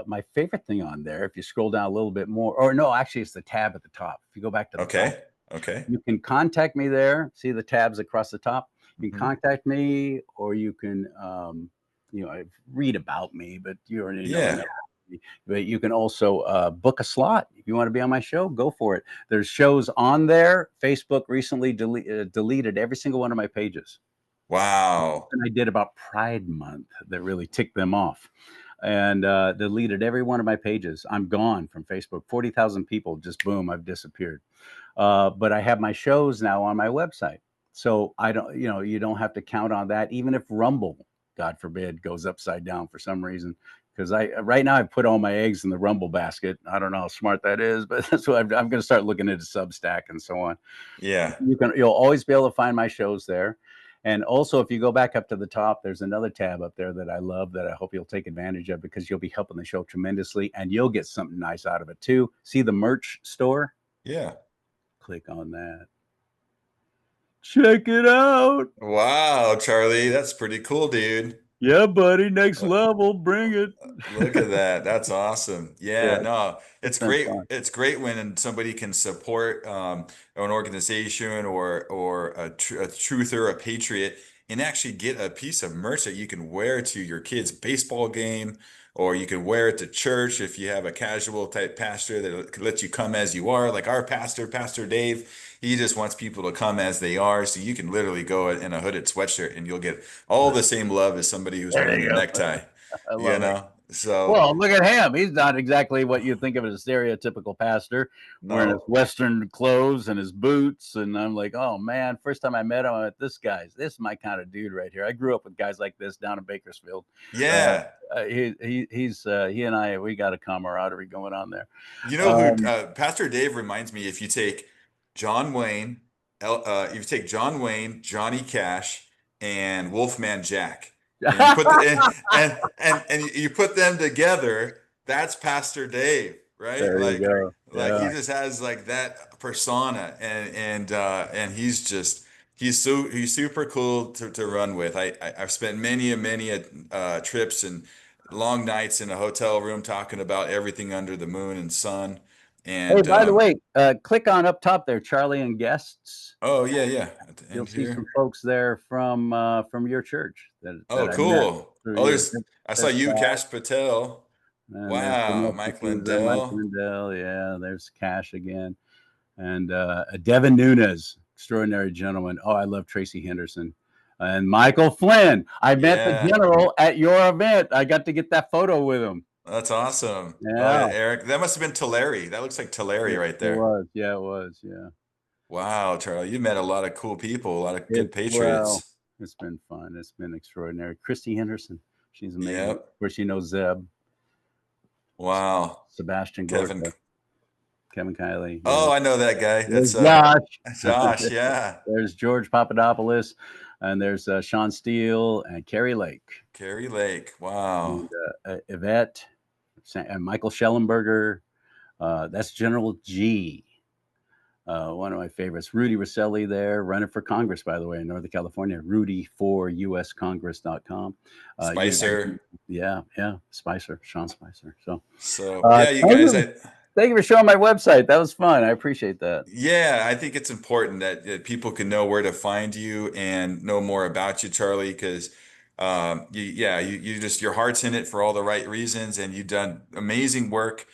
my favorite thing on there, if you scroll down a little bit more, or no, actually, it's the tab at the top. If you go back to the top, okay, okay. you can contact me there. See the tabs across the top? You can Mhm. contact me, or you can, read about me, but you already know enough. Yeah. But you can also book a slot. If you want to be on my show, go for it. There's shows on there. Facebook recently deleted every single one of my pages. Wow. And I did about Pride Month that really ticked them off and deleted every one of my pages. I'm gone from Facebook. 40,000 people, just boom, I've disappeared. But I have my shows now on my website. So I don't, you don't have to count on that. Even if Rumble, God forbid, goes upside down for some reason. Because right now I put all my eggs in the Rumble basket. I don't know how smart that is, but that's what I'm going to start looking into Substack and so on. Yeah. You'll always be able to find my shows there. And also, if you go back up to the top, there's another tab up there that I love that I hope you'll take advantage of because you'll be helping the show tremendously and you'll get something nice out of it too. See the merch store? Yeah. Click on that. Check it out. Wow, Charlie, that's pretty cool, dude. Yeah, buddy. Next Uh, level. Bring it. Look at that. That's awesome. Yeah, Yeah, no, it's it's been great. fun. It's great when somebody can support an organization or a truther, a patriot, and actually get a piece of merch that you can wear to your kid's baseball game, or you can wear it to church if you have a casual type pastor that could let you come as you are, like our pastor, Pastor Dave. He just wants people to come as they are, so you can literally go in a hooded sweatshirt and you'll get all the same love as somebody who's There wearing you a go. necktie. I You love it. know? So Well, look at him. He's not exactly what you think of as a stereotypical pastor, wearing his no, Western clothes and his boots. And I'm like, oh man, first time I met him, I went, this is my kind of dude right here. I grew up with guys like this down in Bakersfield. Uh, yeah. he and I, we got a camaraderie going on there. You know who Um, Pastor Dave reminds me, if you take John Wayne, if you take John Wayne, Johnny Cash, and Wolfman Jack, and you put and you put them together, that's Pastor Dave, right? there you go. Like he Yeah. just has like that persona, and he's super cool to run with. I've spent many trips and long nights in a hotel room talking about everything under the moon and sun. Hey, And by the way, click on up top there, Charlie and guests. oh yeah, yeah, at the You'll end see some here. folks there from your church Oh, that I met cool. through Oh, you. I saw There's you, Cash, Cash Patel. and there's the Wow, next to Mike see Mike Lindell. Lindell. Yeah, there's Cash again, and Devin Nunes, extraordinary gentleman. Oh, I love Tracy Henderson. And Michael Flynn. I met the Yeah, general at your event. I got to get that photo with him. that's awesome. Oh Yeah, yeah, Eric. That must have been Tulare. That looks like Tulare right it there. was. Yeah, it was. Yeah. Wow, Charlie, you met a lot of cool people, a lot of good Well, patriots. it's been fun. It's been extraordinary. Christy Henderson, she's amazing. Yep. Of course, you know Zeb, Wow. Sebastian Kevin. Gorka, Kevin Kiley. Yeah. Oh, I know that guy. There's That's Josh. Josh. Yeah. There's George Papadopoulos, and there's Sean Steele and Carrie Lake, Carrie Lake. Wow. and Yvette, and Michael Schellenberger. That's General G. One of my favorites, Rudy Rosselli there, running for Congress, by the way, in Northern California, rudy4uscongress.com. You guys, Spicer. yeah, Spicer, Sean Spicer. So, So yeah, you guys, thank you for showing my website. That was fun. I appreciate that. yeah, I think it's important that people can know where to find you and know more about you, Charlie, because you just your heart's in it for all the right reasons, and you've done amazing work.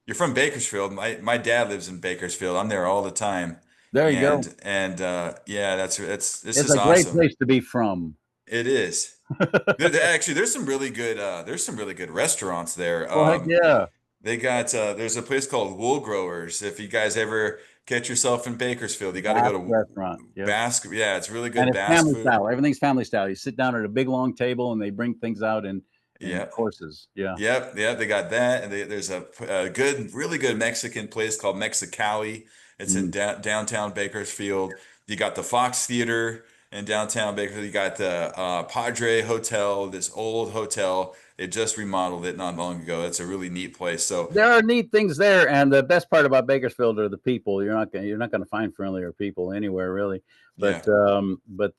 You're from Bakersfield. My dad lives in Bakersfield. I'm there all the time, There you go. and yeah, this It's is a great awesome. place to be from. It is. Actually, there's some really good restaurants there. Oh, heck yeah. They got there's a place called Wool Growers. If you guys ever catch yourself in Bakersfield, you got to go Basque to restaurant. Yep. Basque. Yeah, it's really And good it's Basque family food. style. Everything's family style. You sit down at a big long table and they bring things out in Yep. courses. Yeah. Yep. They got that, and there's a good, really good Mexican place called Mexicali. It's in Mm. downtown Bakersfield. You got the Fox Theater in downtown Bakersfield. You got the Padre Hotel, this old hotel. They just remodeled it not long ago. It's a really neat place. So There are neat things there, and the best part about Bakersfield are the people. You're not gonna find friendlier people anywhere really. yeah, But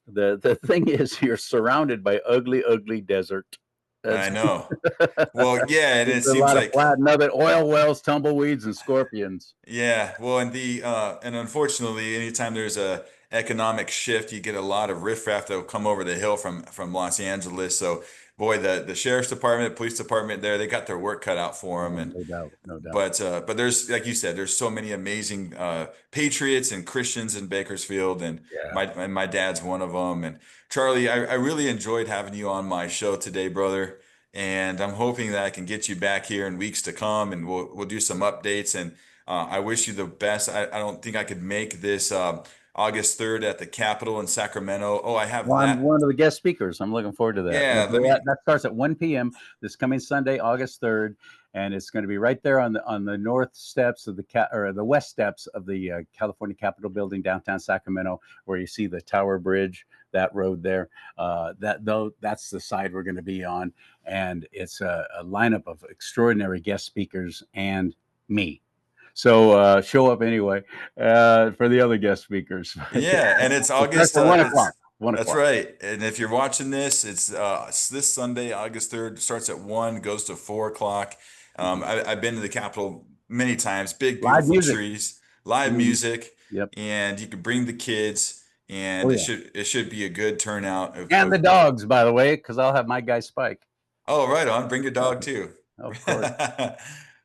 the thing is, you're surrounded by ugly desert. I That's know. Well, yeah, and it It's a seems lot of like flat, nothing, oil wells, tumbleweeds, and scorpions. yeah, well, and unfortunately, anytime there's a economic shift, you get a lot of riffraff that will come over the hill from Los Angeles. So, boy, the sheriff's department, police department there, they got their work cut out for them. Oh, And no doubt, no doubt. but there's like you said, there's so many amazing patriots and Christians in Bakersfield, and Yeah. my dad's one of them. And Charlie, I really enjoyed having you on my show today, brother. And I'm hoping that I can get you back here in weeks to come, and we'll do some updates. And I wish you the best. I don't think I could make this August 3rd at the Capitol in Sacramento. Oh, I have Well, I'm that. one of the guest speakers. I'm looking forward to that. Yeah, let me. That starts at 1 p.m. this coming Sunday, August 3rd, and it's going to be right there on the north steps of or the west steps of the California Capitol building downtown Sacramento, where you see the Tower Bridge, that road there. That's the side we're going to be on, and it's a lineup of extraordinary guest speakers and me. So show up anyway for the other guest speakers. Yeah, and it's It starts August. at 1 o'clock. That's right. And if you're watching this, it's this Sunday, August 3rd. Starts at 1, goes to 4 o'clock. Mhm. I've been to the Capitol many times. Big, Live beautiful music. trees, live Mhm. music, Yep. and you can bring the kids, and Oh yeah. it should be a good turnout And the dogs, by the way, because I'll have my guy Spike. oh, right on. Bring your dog too. Of course.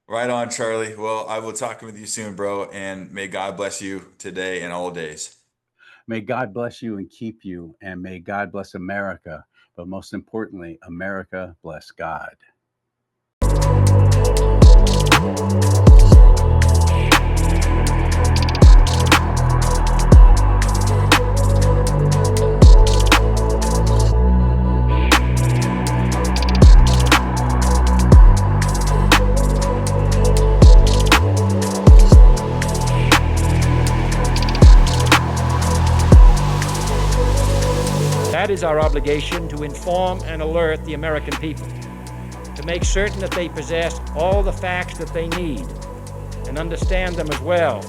Right on, Charlie. Well, I will talk with you soon, bro, and may God bless you today and all days. May God bless you and keep you, and may God bless America. but most importantly, America, bless God. That is our obligation, to inform and alert the American people, to make certain that they possess all the facts that they need and understand them as well,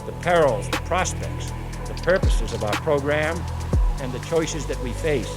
the perils, the prospects, the purposes of our program, and the choices that we face.